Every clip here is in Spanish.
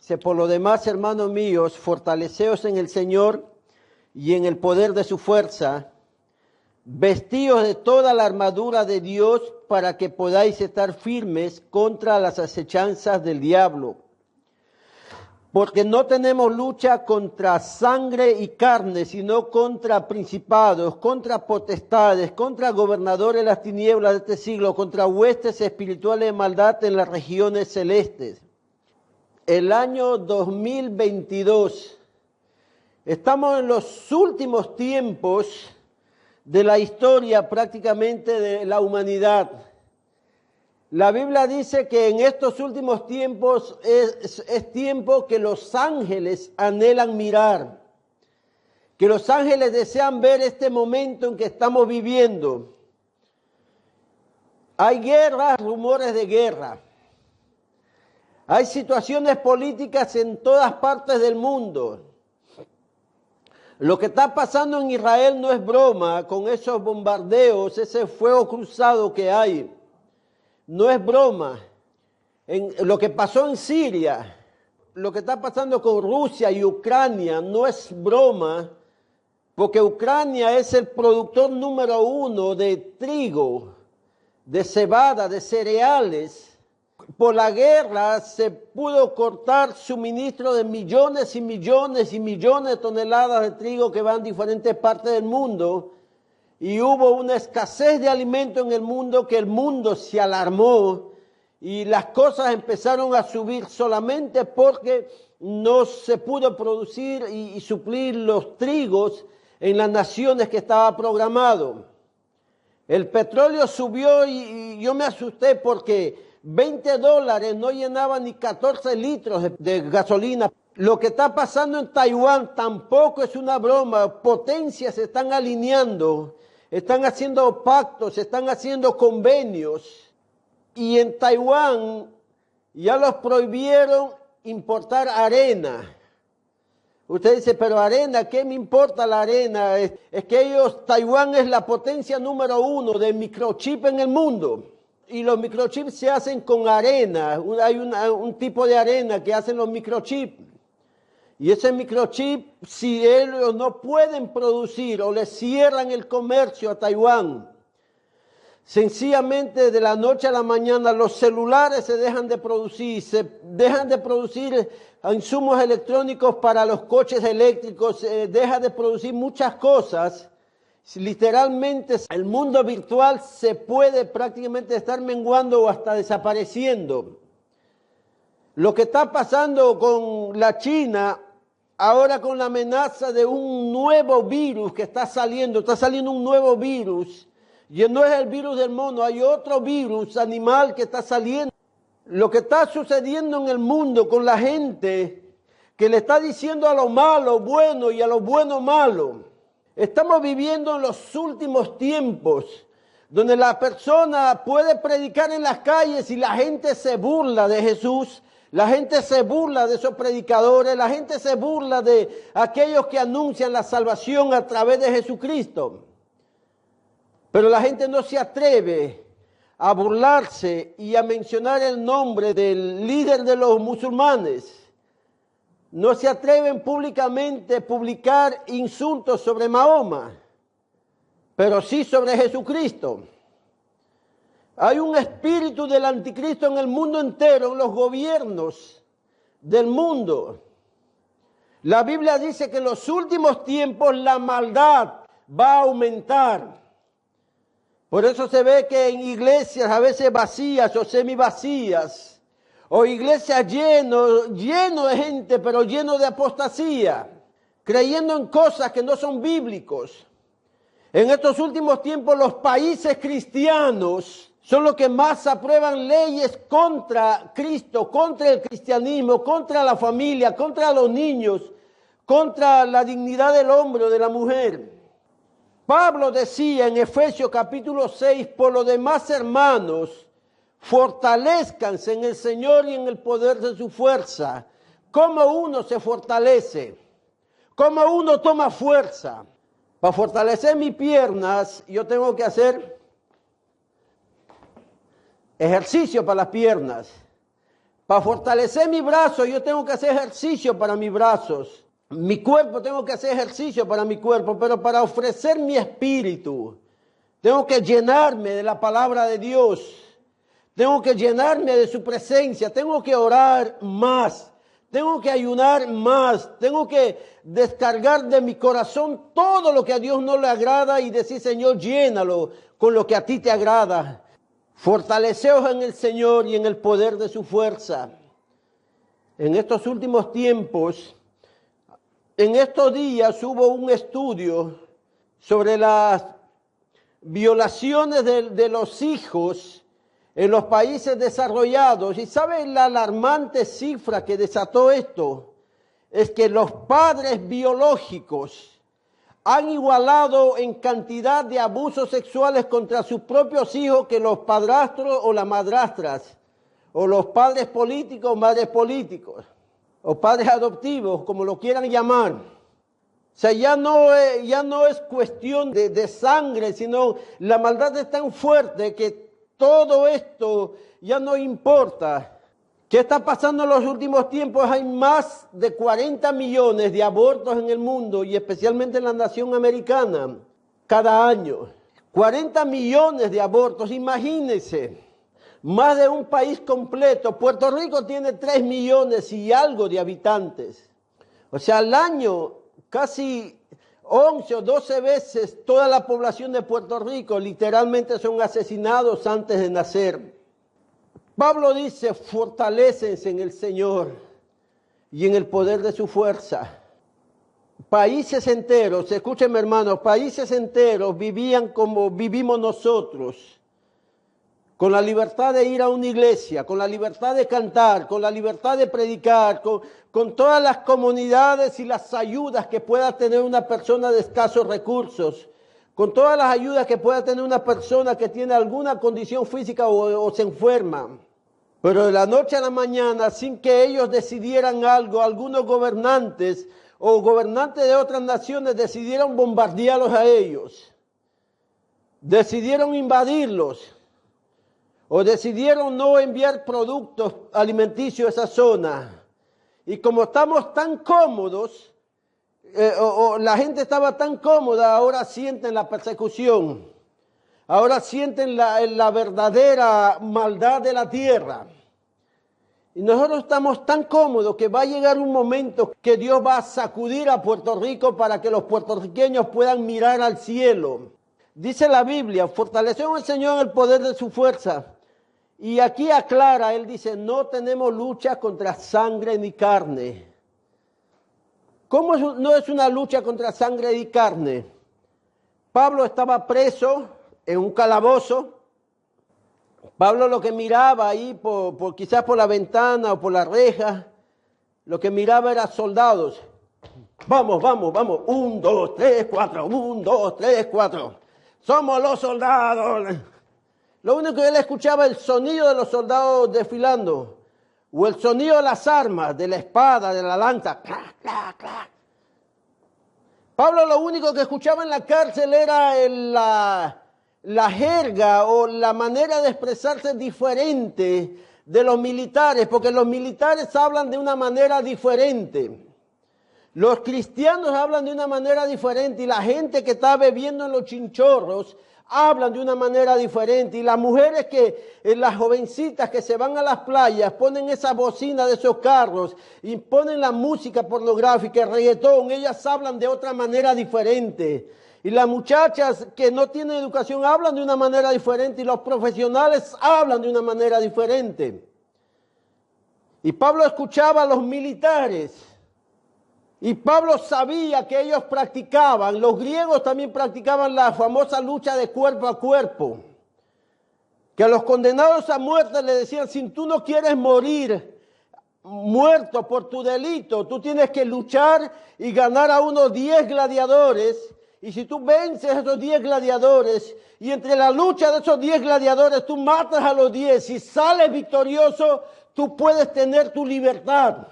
Dice, por lo demás, hermanos míos, fortaleceos en el Señor y en el poder de su fuerza, vestíos de toda la armadura de Dios para que podáis estar firmes contra las acechanzas del diablo. Porque no tenemos lucha contra sangre y carne, sino contra principados, contra potestades, contra gobernadores de las tinieblas de este siglo, contra huestes espirituales de maldad en las regiones celestes. El año 2022, estamos en los últimos tiempos de la historia prácticamente de la humanidad. La Biblia dice que en estos últimos tiempos es tiempo que los ángeles anhelan mirar, que los ángeles desean ver este momento en que estamos viviendo. Hay guerras, rumores de guerra. Hay situaciones políticas en todas partes del mundo. Lo que está pasando en Israel no es broma con esos bombardeos, ese fuego cruzado que hay. No es broma. Lo que pasó en Siria, lo que está pasando con Rusia y Ucrania, no es broma, porque Ucrania es el productor número 1 de trigo, de cebada, de cereales. Por la guerra se pudo cortar suministro de millones y millones y millones de toneladas de trigo que van a diferentes partes del mundo. Y hubo una escasez de alimento en el mundo que el mundo se alarmó y las cosas empezaron a subir solamente porque no se pudo producir y suplir los trigos en las naciones que estaba programado. El petróleo subió y yo me asusté porque $20 no llenaban ni 14 litros de gasolina. Lo que está pasando en Taiwán tampoco es una broma. Potencias se están alineando. Están haciendo pactos, están haciendo convenios. Y en Taiwán ya los prohibieron importar arena. Usted dice, pero arena, ¿qué me importa la arena? Es que Taiwán es la potencia número 1 de microchip en el mundo. Y los microchips se hacen con arena. Hay un tipo de arena que hacen los microchips. Y ese microchip, si ellos no pueden producir o le cierran el comercio a Taiwán, sencillamente de la noche a la mañana los celulares se dejan de producir insumos electrónicos para los coches eléctricos, deja de producir muchas cosas. Literalmente el mundo virtual se puede prácticamente estar menguando o hasta desapareciendo. Lo que está pasando con la China, ahora con la amenaza de un nuevo virus que está saliendo un nuevo virus, y no es el virus del mono, hay otro virus animal que está saliendo. Lo que está sucediendo en el mundo con la gente que le está diciendo a lo malo bueno y a lo bueno malo. Estamos viviendo en los últimos tiempos donde la persona puede predicar en las calles y la gente se burla de Jesús. La gente se burla de esos predicadores, la gente se burla de aquellos que anuncian la salvación a través de Jesucristo. Pero la gente no se atreve a burlarse y a mencionar el nombre del líder de los musulmanes. No se atreven públicamente a publicar insultos sobre Mahoma, pero sí sobre Jesucristo. Hay un espíritu del anticristo en el mundo entero, en los gobiernos del mundo. La Biblia dice que en los últimos tiempos la maldad va a aumentar. Por eso se ve que en iglesias a veces vacías o semivacías, o iglesias lleno de gente, pero lleno de apostasía, creyendo en cosas que no son bíblicos. En estos últimos tiempos los países cristianos son los que más aprueban leyes contra Cristo, contra el cristianismo, contra la familia, contra los niños, contra la dignidad del hombre o de la mujer. Pablo decía en Efesios capítulo 6, por lo demás, hermanos, fortalezcanse en el Señor y en el poder de su fuerza. ¿Cómo uno se fortalece? ¿Cómo uno toma fuerza? Para fortalecer mis piernas, yo tengo que hacer ejercicio para las piernas. Para fortalecer mi brazo, yo tengo que hacer ejercicio para mis brazos. Mi cuerpo, tengo que hacer ejercicio para mi cuerpo, pero para ofrecer mi espíritu, tengo que llenarme de la palabra de Dios. Tengo que llenarme de su presencia. Tengo que orar más. Tengo que ayunar más. Tengo que descargar de mi corazón todo lo que a Dios no le agrada y decir, Señor, llénalo con lo que a ti te agrada. Fortaleceos en el Señor y en el poder de su fuerza. En estos últimos tiempos, en estos días hubo un estudio sobre las violaciones de los hijos en los países desarrollados. ¿Y saben la alarmante cifra que desató esto? Es que los padres biológicos han igualado en cantidad de abusos sexuales contra sus propios hijos que los padrastros o las madrastras, o los padres políticos o madres políticos, o padres adoptivos, como lo quieran llamar. O sea, ya no es cuestión de sangre, sino la maldad es tan fuerte que todo esto ya no importa. ¿Qué está pasando en los últimos tiempos? Hay más de 40 millones de abortos en el mundo y especialmente en la nación americana cada año. 40 millones de abortos, imagínense. Más de un país completo. Puerto Rico tiene 3 millones y algo de habitantes. O sea, al año casi 11 o 12 veces toda la población de Puerto Rico literalmente son asesinados antes de nacer. Pablo dice, fortalécense en el Señor y en el poder de su fuerza. Países enteros, escúchenme hermanos, países enteros vivían como vivimos nosotros, con la libertad de ir a una iglesia, con la libertad de cantar, con la libertad de predicar, con todas las comunidades y las ayudas que pueda tener una persona de escasos recursos, con todas las ayudas que pueda tener una persona que tiene alguna condición física o se enferma. Pero de la noche a la mañana, sin que ellos decidieran algo, algunos gobernantes o gobernantes de otras naciones decidieron bombardearlos a ellos, decidieron invadirlos, o decidieron no enviar productos alimenticios a esa zona. Y como estamos tan cómodos, la gente estaba tan cómoda, ahora sienten la persecución. Ahora sienten la verdadera maldad de la tierra. Y nosotros estamos tan cómodos que va a llegar un momento que Dios va a sacudir a Puerto Rico para que los puertorriqueños puedan mirar al cielo. Dice la Biblia, fortalecemos al Señor en el poder de su fuerza. Y aquí aclara, él dice, no tenemos lucha contra sangre ni carne. ¿Cómo no es una lucha contra sangre y carne? Pablo estaba preso en un calabozo. Pablo lo que miraba ahí, quizás por la ventana o por la reja, lo que miraba era soldados. Vamos, vamos, vamos. 1, 2, 3, 4. 1, 2, 3, 4. Somos los soldados. Lo único que él escuchaba el sonido de los soldados desfilando, o el sonido de las armas, de la espada, de la lanza. ¡Clac, clac, clac! Pablo lo único que escuchaba en la cárcel era la jerga o la manera de expresarse diferente de los militares, porque los militares hablan de una manera diferente. Los cristianos hablan de una manera diferente y la gente que está bebiendo en los chinchorros hablan de una manera diferente. Y las mujeres las jovencitas que se van a las playas, ponen esa bocina de esos carros y ponen la música pornográfica, el reggaetón, ellas hablan de otra manera diferente. Y las muchachas que no tienen educación hablan de una manera diferente y los profesionales hablan de una manera diferente. Y Pablo escuchaba a los militares. Y Pablo sabía que ellos practicaban, los griegos también practicaban la famosa lucha de cuerpo a cuerpo, que a los condenados a muerte le decían, si tú no quieres morir muerto por tu delito, tú tienes que luchar y ganar a unos 10 gladiadores, y si tú vences a esos 10 gladiadores, y entre la lucha de esos 10 gladiadores tú matas a los 10 y sales victorioso, tú puedes tener tu libertad.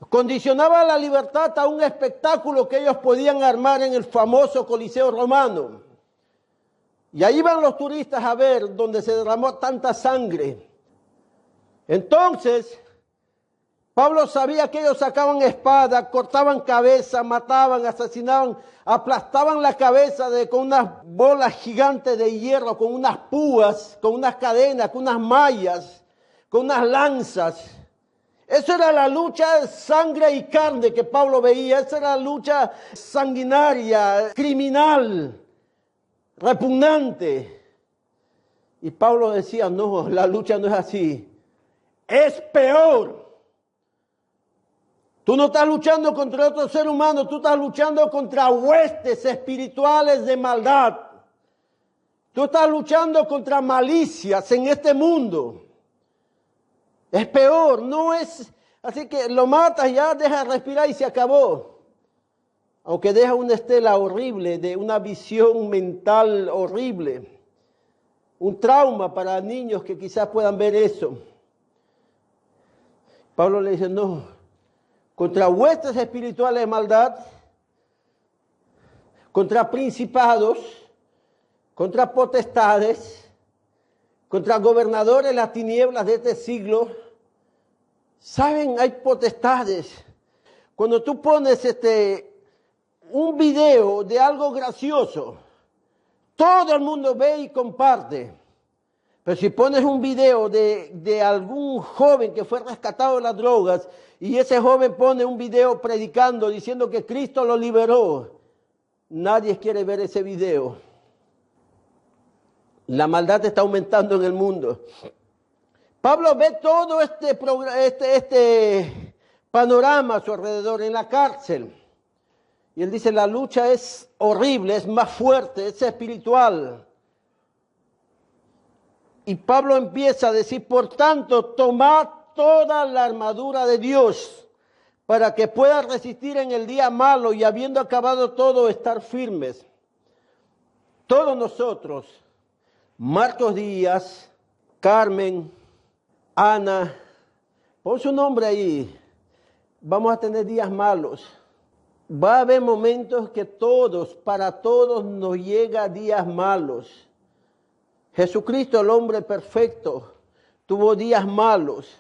Condicionaba la libertad a un espectáculo que ellos podían armar en el famoso Coliseo Romano. Y ahí van los turistas a ver donde se derramó tanta sangre. Entonces, Pablo sabía que ellos sacaban espada, cortaban cabeza, mataban, asesinaban, aplastaban la cabeza con unas bolas gigantes de hierro, con unas púas, con unas cadenas, con unas mallas, con unas lanzas. Esa era la lucha de sangre y carne que Pablo veía. Esa era la lucha sanguinaria, criminal, repugnante. Y Pablo decía, no, la lucha no es así. Es peor. Tú no estás luchando contra otro ser humano, tú estás luchando contra huestes espirituales de maldad. Tú estás luchando contra malicias en este mundo. Es peor, no es así que lo matas, ya deja respirar y se acabó. Aunque deja una estela horrible, de una visión mental horrible. Un trauma para niños que quizás puedan ver eso. Pablo le dice, no, contra huestes espirituales de maldad, contra principados, contra potestades, contra gobernadores de las tinieblas de este siglo. ¿Saben? Hay potestades. Cuando tú pones un video de algo gracioso, todo el mundo ve y comparte. Pero si pones un video de algún joven que fue rescatado de las drogas y ese joven pone un video predicando diciendo que Cristo lo liberó, nadie quiere ver ese video. La maldad está aumentando en el mundo. Pablo ve todo este panorama a su alrededor en la cárcel. Y él dice, la lucha es horrible, es más fuerte, es espiritual. Y Pablo empieza a decir, por tanto, tomad toda la armadura de Dios para que pueda resistir en el día malo y habiendo acabado todo, estar firmes. Todos nosotros, Marcos Díaz, Carmen, Ana, pon su nombre ahí, vamos a tener días malos. Va a haber momentos que para todos nos llega días malos. Jesucristo, el hombre perfecto, tuvo días malos.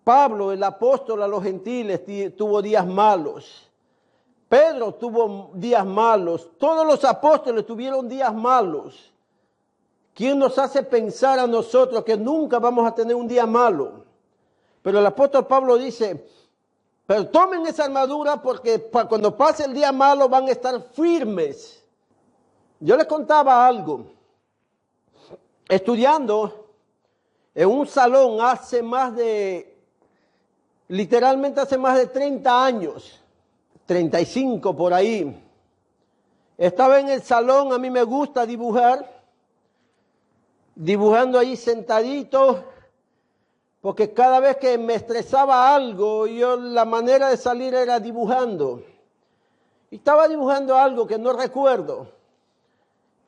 Pablo, el apóstol a los gentiles, tuvo días malos. Pedro tuvo días malos. Todos los apóstoles tuvieron días malos. ¿Quién nos hace pensar a nosotros que nunca vamos a tener un día malo? Pero el apóstol Pablo dice, pero tomen esa armadura porque cuando pase el día malo van a estar firmes. Yo les contaba algo. Estudiando en un salón literalmente hace más de 30 años, 35 por ahí. Estaba en el salón, a mí me gusta dibujando ahí sentadito, porque cada vez que me estresaba algo, la manera de salir era dibujando. Y estaba dibujando algo que no recuerdo.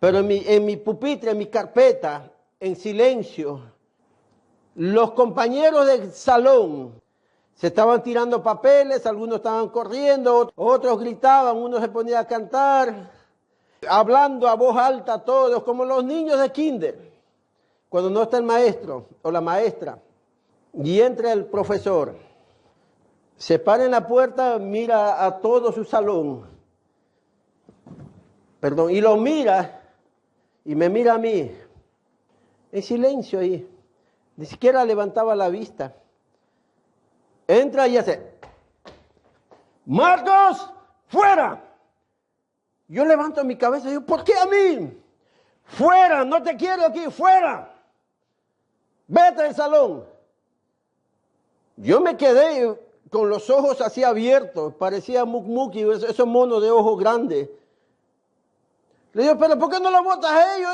Pero en mi pupitre, en mi carpeta, en silencio, los compañeros del salón se estaban tirando papeles, algunos estaban corriendo, otros gritaban, uno se ponía a cantar, hablando a voz alta todos, como los niños de kinder, cuando no está el maestro o la maestra, y entra el profesor, se para en la puerta, mira a todo su salón, y lo mira, y me mira a mí, en silencio ahí, ni siquiera levantaba la vista. Entra y hace, Marcos, fuera. Yo levanto mi cabeza y digo, ¿por qué a mí? Fuera, no te quiero aquí, fuera. Vete del salón. Yo me quedé con los ojos así abiertos, parecía Mukmuki, esos monos de ojos grandes. Le digo, pero ¿por qué no lo botas a ellos?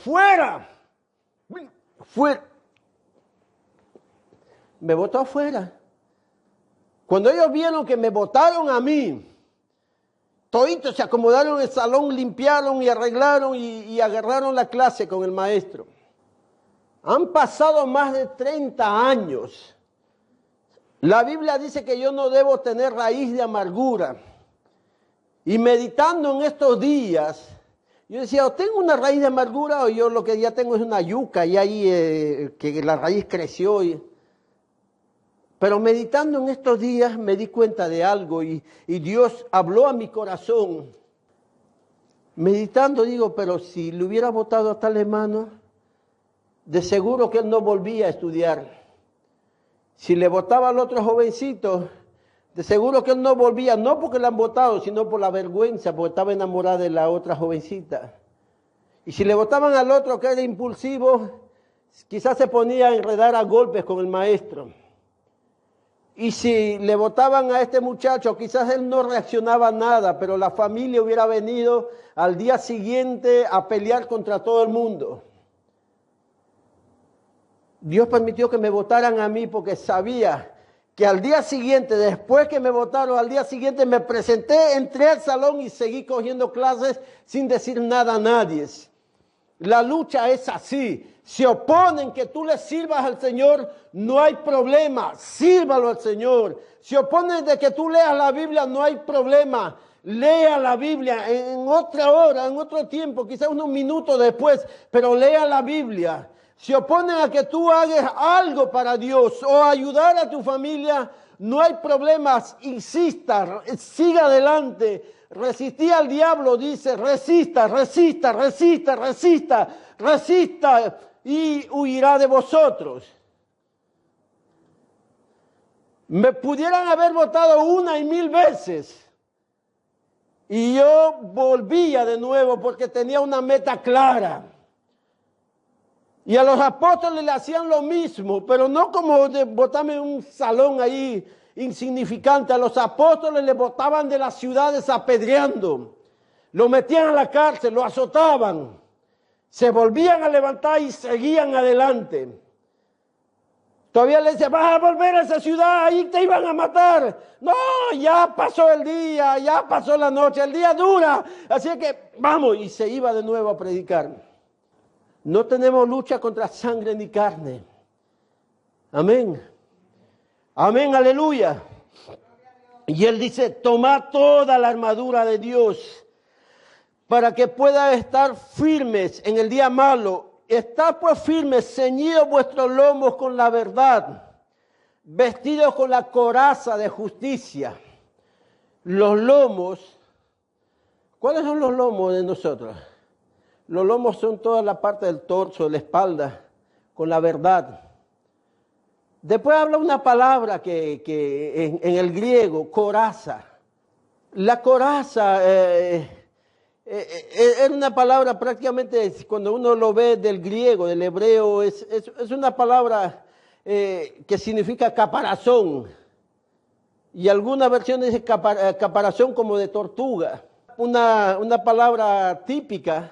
¡Fuera! ¡Fuera! Me botó afuera. Cuando ellos vieron que me botaron a mí, toditos se acomodaron en el salón, limpiaron y arreglaron y agarraron la clase con el maestro. Han pasado más de 30 años. La Biblia dice que yo no debo tener raíz de amargura. Y meditando en estos días, Yo decía, o tengo una raíz de amargura o yo lo que ya tengo es una yuca y ahí que la raíz creció. Pero meditando en estos días me di cuenta de algo y Dios habló a mi corazón. Meditando digo, pero si le hubiera votado a tal hermano, de seguro que él no volvía a estudiar. Si le votaba al otro jovencito, de seguro que él no volvía, no porque le han votado, sino por la vergüenza, porque estaba enamorada de la otra jovencita. Y si le votaban al otro que era impulsivo, quizás se ponía a enredar a golpes con el maestro. Y si le votaban a este muchacho, quizás él no reaccionaba a nada, pero la familia hubiera venido al día siguiente a pelear contra todo el mundo. Dios permitió que me votaran a mí porque sabía que al día siguiente, después que me votaron, al día siguiente me presenté, entré al salón y seguí cogiendo clases sin decir nada a nadie. La lucha es así. Se oponen que tú le sirvas al Señor, no hay problema, sírvalo al Señor. Se oponen de que tú leas la Biblia, no hay problema. Lea la Biblia en otra hora, en otro tiempo, quizás unos minutos después, pero lea la Biblia. Se oponen a que tú hagas algo para Dios o ayudar a tu familia, no hay problemas, insista, siga adelante. Resistí al diablo, dice, resista, resista, resista, resista, resista y huirá de vosotros. Me pudieran haber votado 1 y 1000 veces. Y yo volvía de nuevo porque tenía una meta clara. Y a los apóstoles le hacían lo mismo, pero no como de botarme en un salón ahí insignificante. A los apóstoles le botaban de las ciudades apedreando. Lo metían a la cárcel, lo azotaban. Se volvían a levantar y seguían adelante. Todavía le decían, vas a volver a esa ciudad, ahí te iban a matar. No, ya pasó el día, ya pasó la noche, el día dura. Así que vamos, y se iba de nuevo a predicar. No tenemos lucha contra sangre ni carne. Amén. Amén, aleluya. Y él dice, tomad toda la armadura de Dios para que puedan estar firmes en el día malo. Estad pues firmes, ceñidos vuestros lomos con la verdad, vestidos con la coraza de justicia. Los lomos, ¿cuáles son los lomos de nosotros? Los lomos son toda la parte del torso, de la espalda, con la verdad. Después habla una palabra que en el griego, coraza. La coraza es una palabra prácticamente, cuando uno lo ve del griego, del hebreo, es una palabra que significa caparazón. Y alguna versión dice caparazón como de tortuga. Una palabra típica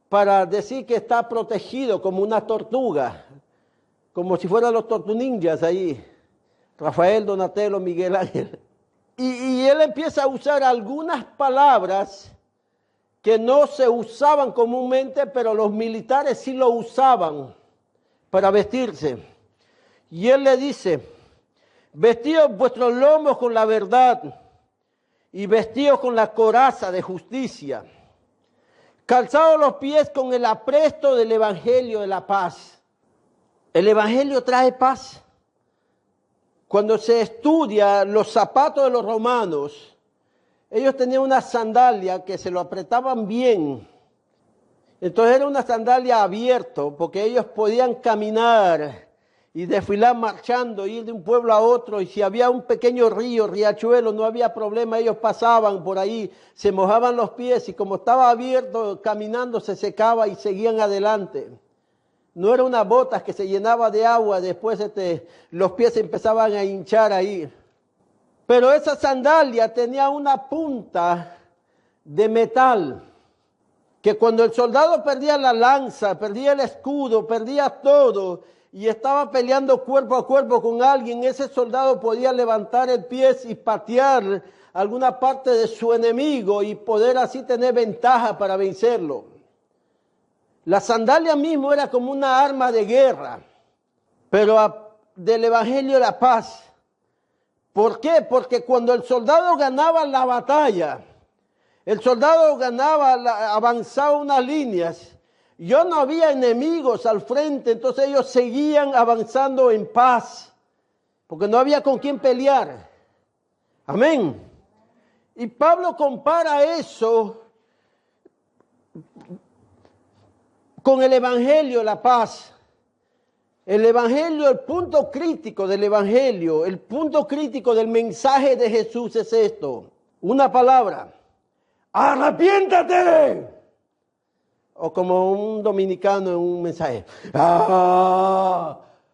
para decir que está protegido como una tortuga, como si fueran los tortuninjas ahí, Rafael, Donatello, Miguel Ángel. Y él empieza a usar algunas palabras que no se usaban comúnmente, pero los militares sí lo usaban para vestirse. Y él le dice, vestidos vuestros lomos con la verdad y vestidos con la coraza de justicia. Calzados los pies con el apresto del evangelio de la paz. El evangelio trae paz. Cuando se estudia los zapatos de los romanos, ellos tenían una sandalia que se lo apretaban bien. Entonces era una sandalia abierta porque ellos podían caminar y desfilar marchando, ir de un pueblo a otro, y si había un pequeño río, riachuelo, no había problema, ellos pasaban por ahí, se mojaban los pies y como estaba abierto, caminando se secaba y seguían adelante. No era una bota que se llenaba de agua, después los pies se empezaban a hinchar ahí. Pero esa sandalia tenía una punta de metal, que cuando el soldado perdía la lanza, perdía el escudo, perdía todo, y estaba peleando cuerpo a cuerpo con alguien, ese soldado podía levantar el pie y patear alguna parte de su enemigo y poder así tener ventaja para vencerlo. La sandalia mismo era como una arma de guerra, pero del evangelio de la paz. ¿Por qué? Porque cuando el soldado ganaba la batalla, El soldado avanzaba unas líneas. Yo no había enemigos al frente, entonces ellos seguían avanzando en paz, porque no había con quién pelear. Amén. Y Pablo compara eso con el evangelio, la paz. El evangelio, el punto crítico del evangelio, el punto crítico del mensaje de Jesús es esto. Una palabra: arrepiéntate. O como un dominicano en un mensaje: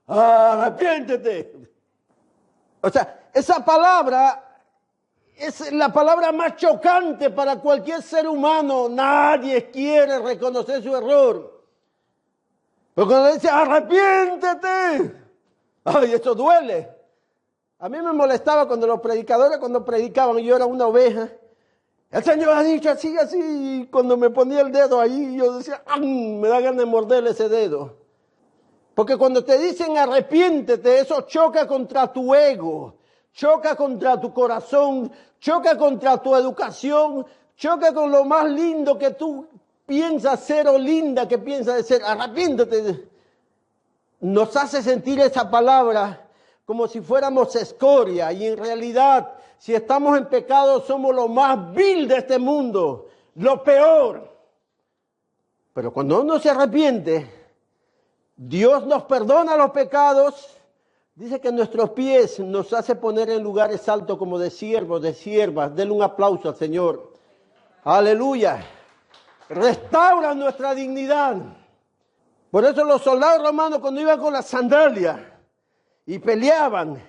arrepiéntete. O sea, esa palabra es la palabra más chocante para cualquier ser humano. Nadie quiere reconocer su error. Pero cuando dice arrepiéntete, ay, eso duele. A mí me molestaba cuando los predicadores, cuando predicaban, yo era una oveja. El Señor ha dicho así, así, y cuando me ponía el dedo ahí, yo decía, me da ganas de morderle ese dedo. Porque cuando te dicen arrepiéntete, eso choca contra tu ego, choca contra tu corazón, choca contra tu educación, choca con lo más lindo que tú piensas ser o linda que piensas ser. Arrepiéntete. Nos hace sentir esa palabra como si fuéramos escoria, y en realidad, si estamos en pecado, somos lo más vil de este mundo, lo peor. Pero cuando uno se arrepiente, Dios nos perdona los pecados. Dice que nuestros pies nos hace poner en lugares altos como de siervos, de siervas. Denle un aplauso al Señor. Aleluya. Restaura nuestra dignidad. Por eso los soldados romanos, cuando iban con las sandalias y peleaban,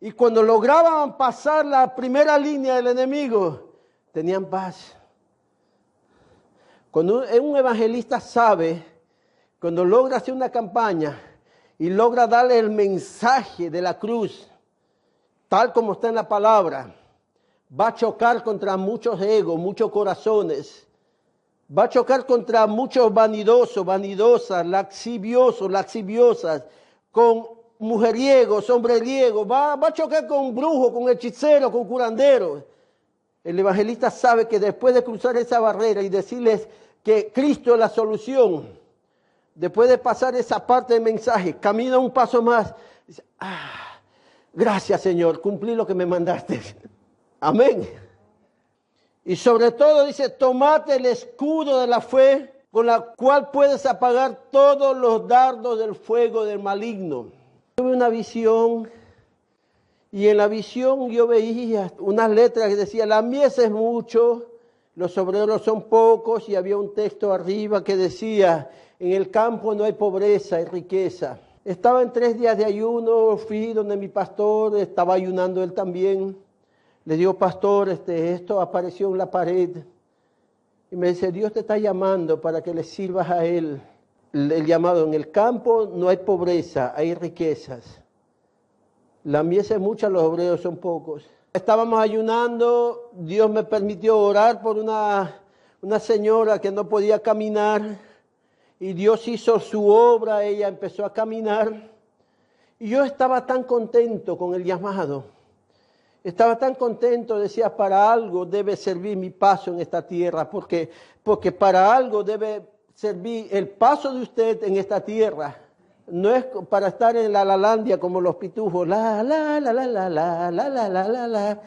y cuando lograban pasar la primera línea del enemigo, tenían paz. Cuando un evangelista sabe, cuando logra hacer una campaña y logra darle el mensaje de la cruz, tal como está en la palabra, va a chocar contra muchos egos, muchos corazones. Va a chocar contra muchos vanidosos, vanidosas, laxiviosos, laxiviosas, con mujeriegos, hombreriegos. Va a chocar con brujos, con hechiceros, con curanderos. El evangelista sabe que después de cruzar esa barrera y decirles que Cristo es la solución, después de pasar esa parte del mensaje, camina un paso más. Dice, gracias Señor, cumplí lo que me mandaste. Amén. Y sobre todo dice, tomad el escudo de la fe, con la cual puedes apagar todos los dardos del fuego del maligno. Tuve una visión, y en la visión yo veía unas letras que decían, la mies es mucho, los obreros son pocos, y había un texto arriba que decía, en el campo no hay pobreza, hay riqueza. Estaba en 3 días de ayuno, fui donde mi pastor, estaba ayunando él también. Le digo, pastor, esto apareció en la pared. Y me dice, Dios te está llamando para que le sirvas a Él. El llamado, en el campo no hay pobreza, hay riquezas. La mies es mucha, los obreros son pocos. Estábamos ayunando, Dios me permitió orar por una señora que no podía caminar. Y Dios hizo su obra, ella empezó a caminar. Y yo estaba tan contento con el llamado. Estaba tan contento, decía, para algo debe servir mi paso en esta tierra, porque para algo debe servir el paso de usted en esta tierra. No es para estar en la lalandia como los pitujos, la, la, la, la, la, la, la, la, la, la, la.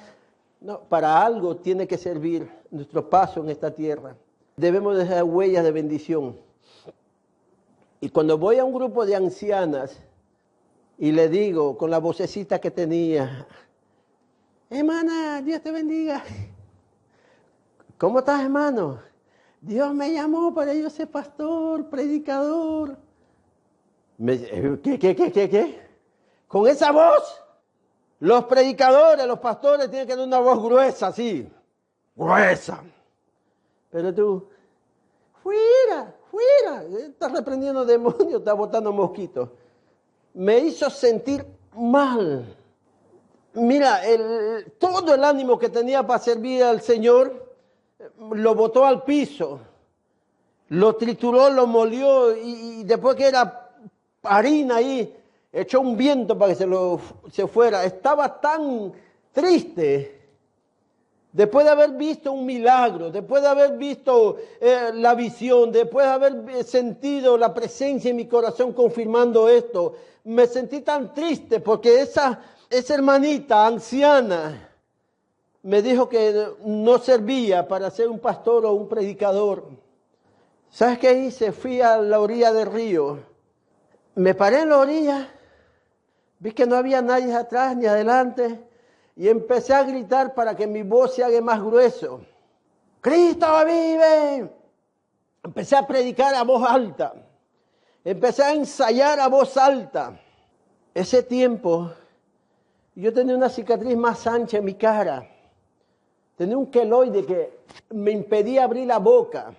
No, para algo tiene que servir nuestro paso en esta tierra. Debemos dejar huellas de bendición. Y cuando voy a un grupo de ancianas y le digo con la vocecita que tenía, hermana, Dios te bendiga. ¿Cómo estás, hermano? Dios me llamó para yo ser pastor, predicador. ¿Qué? ¿Con esa voz? Los predicadores, los pastores tienen que tener una voz gruesa, así. Gruesa. Pero tú, fuera. Estás reprendiendo demonios, estás botando mosquitos. Me hizo sentir mal. Mira, todo el ánimo que tenía para servir al Señor, lo botó al piso, lo trituró, lo molió, y después que era harina ahí, echó un viento para que se fuera. Estaba tan triste Después de haber visto un milagro, después de haber visto la visión, después de haber sentido la presencia en mi corazón confirmando esto, me sentí tan triste porque esa hermanita anciana me dijo que no servía para ser un pastor o un predicador. ¿Sabes qué hice? Fui a la orilla del río. Me paré en la orilla, vi que no había nadie atrás ni adelante y empecé a gritar para que mi voz se haga más grueso. ¡Cristo vive! Empecé a predicar a voz alta. Empecé a ensayar a voz alta. Ese tiempo, yo tenía una cicatriz más ancha en mi cara. Tenía un queloide que me impedía abrir la boca.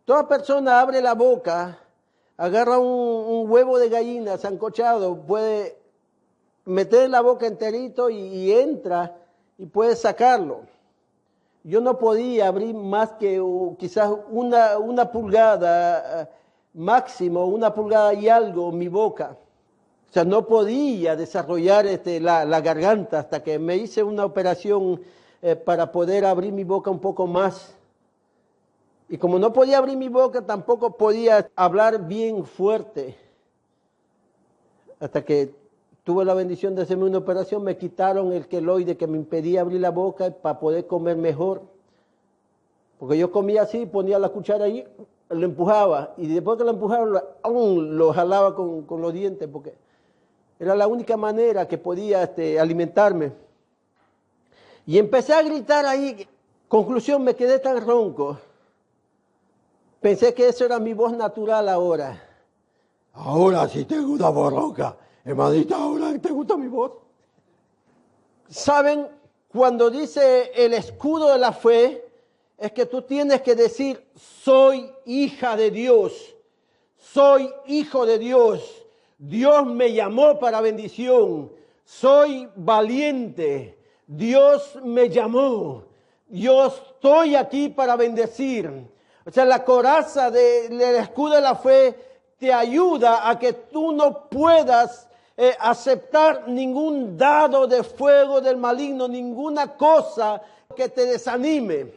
Toda persona abre la boca, agarra un huevo de gallina sancochado, puede meter en la boca enterito y entra y puede sacarlo. Yo no podía abrir más que quizás una pulgada, máximo una pulgada y algo mi boca. O sea, no podía desarrollar la garganta hasta que me hice una operación para poder abrir mi boca un poco más. Y como no podía abrir mi boca, tampoco podía hablar bien fuerte. Hasta que tuve la bendición de hacerme una operación, me quitaron el queloide que me impedía abrir la boca para poder comer mejor. Porque yo comía así, ponía la cuchara ahí, lo empujaba. Y después que lo empujaba, lo jalaba con los dientes, porque era la única manera que podía alimentarme. Y empecé a gritar ahí. Conclusión, me quedé tan ronco. Pensé que eso era mi voz natural ahora. Ahora sí tengo una voz ronca. Hermanita, ahora te gusta mi voz. ¿Saben? Cuando dice el escudo de la fe, es que tú tienes que decir, soy hija de Dios. Soy hijo de Dios. Dios me llamó para bendición. Soy valiente. Dios me llamó. Yo estoy aquí para bendecir. O sea, la coraza del escudo de la fe te ayuda a que tú no puedas aceptar ningún dardo de fuego del maligno, ninguna cosa que te desanime,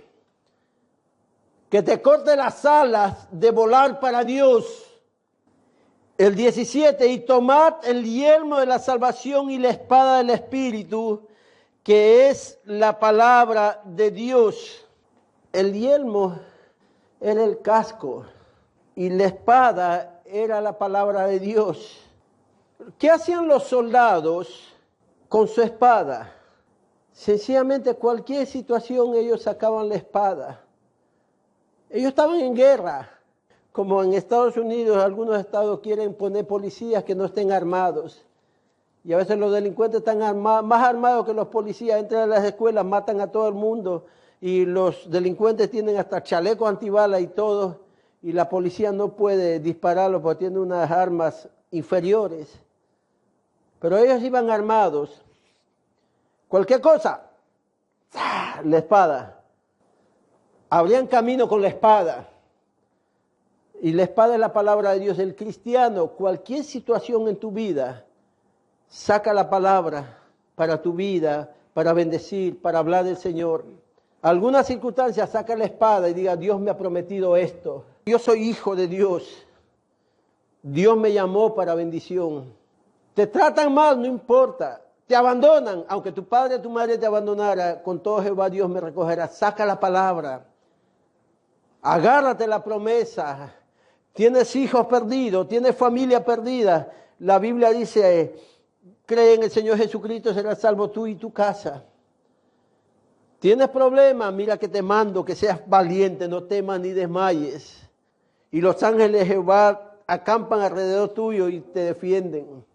que te corte las alas de volar para Dios. El 17, y tomad el yelmo de la salvación y la espada del Espíritu, que es la palabra de Dios. El yelmo era el casco y la espada era la palabra de Dios. ¿Qué hacían los soldados con su espada? Sencillamente cualquier situación ellos sacaban la espada. Ellos estaban en guerra. Como en Estados Unidos, algunos estados quieren poner policías que no estén armados. Y a veces los delincuentes están más armados que los policías. Entran a las escuelas, matan a todo el mundo. Y los delincuentes tienen hasta chalecos antibalas y todo. Y la policía no puede dispararlos porque tienen unas armas inferiores. Pero ellos iban armados. Cualquier cosa, la espada. Abrían camino con la espada. Y la espada es la palabra de Dios. El cristiano, cualquier situación en tu vida, saca la palabra para tu vida, para bendecir, para hablar del Señor. Alguna circunstancia, saca la espada y diga, Dios me ha prometido esto. Yo soy hijo de Dios. Dios me llamó para bendición. Te tratan mal, no importa. Te abandonan, aunque tu padre o tu madre te abandonara, con todo Jehová Dios me recogerá. Saca la palabra. Agárrate la promesa. Tienes hijos perdidos, tienes familia perdida. La Biblia dice, cree en el Señor Jesucristo, serás salvo tú y tu casa. Tienes problemas, mira que te mando, que seas valiente, no temas ni desmayes. Y los ángeles de Jehová acampan alrededor tuyo y te defienden.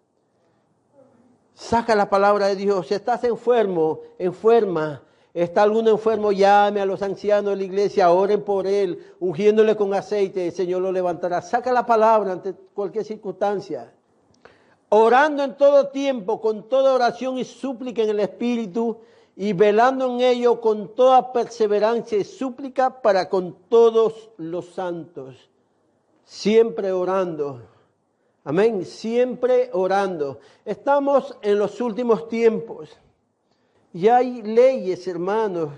Saca la palabra de Dios. Si estás enfermo, enferma, está alguno enfermo, llame a los ancianos de la iglesia, oren por él, ungiéndole con aceite, el Señor lo levantará. Saca la palabra ante cualquier circunstancia. Orando en todo tiempo, con toda oración y súplica en el Espíritu, y velando en ello con toda perseverancia y súplica para con todos los santos. Siempre orando. Amén, siempre orando. Estamos en los últimos tiempos. Y hay leyes, hermanos,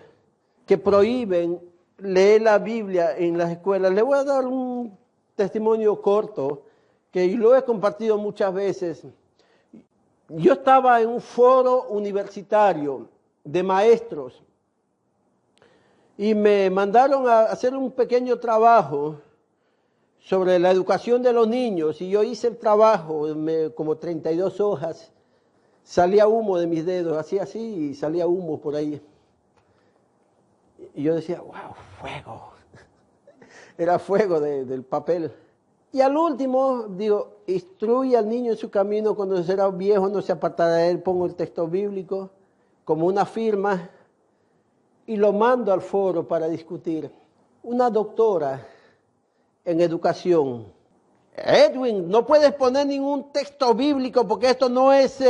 que prohíben leer la Biblia en las escuelas. Le voy a dar un testimonio corto que lo he compartido muchas veces. Yo estaba en un foro universitario de maestros y me mandaron a hacer un pequeño trabajo sobre la educación de los niños y yo hice el trabajo, como 32 hojas, salía humo de mis dedos, hacía así y salía humo por ahí. Y yo decía, wow, fuego. Era fuego del papel. Y al último, digo, instruye al niño en su camino, cuando será viejo no se apartará de él, pongo el texto bíblico como una firma y lo mando al foro para discutir. Una doctora en educación, Edwin, no puedes poner ningún texto bíblico porque esto no es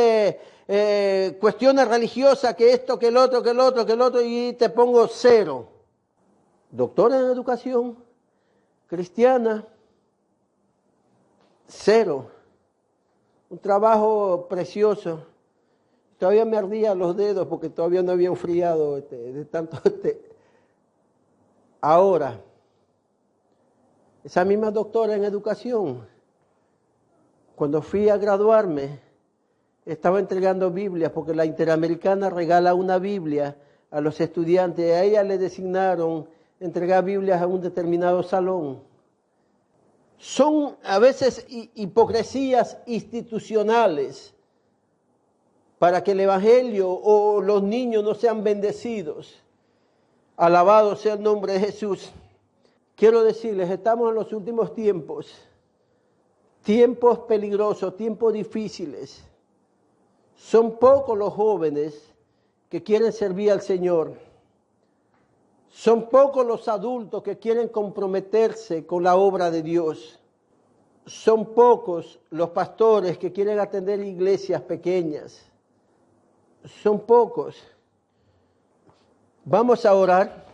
cuestiones religiosas, que esto, que el otro, que el otro, que el otro, y te pongo 0. Doctora en educación cristiana, 0. Un trabajo precioso. Todavía me ardían los dedos porque todavía no había enfriado de tanto. Ahora, esa misma doctora en educación, cuando fui a graduarme, estaba entregando Biblias porque la Interamericana regala una Biblia a los estudiantes. A ella le designaron entregar Biblias a un determinado salón. Son a veces hipocresías institucionales para que el Evangelio o los niños no sean bendecidos. Alabado sea el nombre de Jesús. Quiero decirles, estamos en los últimos tiempos, tiempos peligrosos, tiempos difíciles. Son pocos los jóvenes que quieren servir al Señor. Son pocos los adultos que quieren comprometerse con la obra de Dios. Son pocos los pastores que quieren atender iglesias pequeñas. Son pocos. Vamos a orar.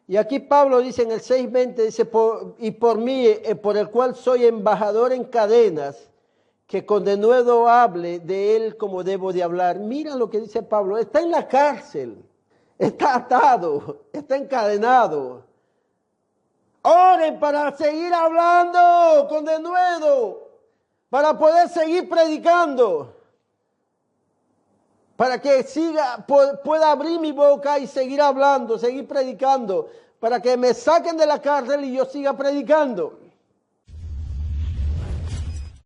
Y aquí Pablo dice en el 6:20, dice, y por mí, por el cual soy embajador en cadenas, que con denuedo hable de él como debo de hablar. Mira lo que dice Pablo, está en la cárcel, está atado, está encadenado. Oren para seguir hablando con denuedo, para poder seguir predicando, para que pueda abrir mi boca y seguir hablando, seguir predicando, para que me saquen de la cárcel y yo siga predicando.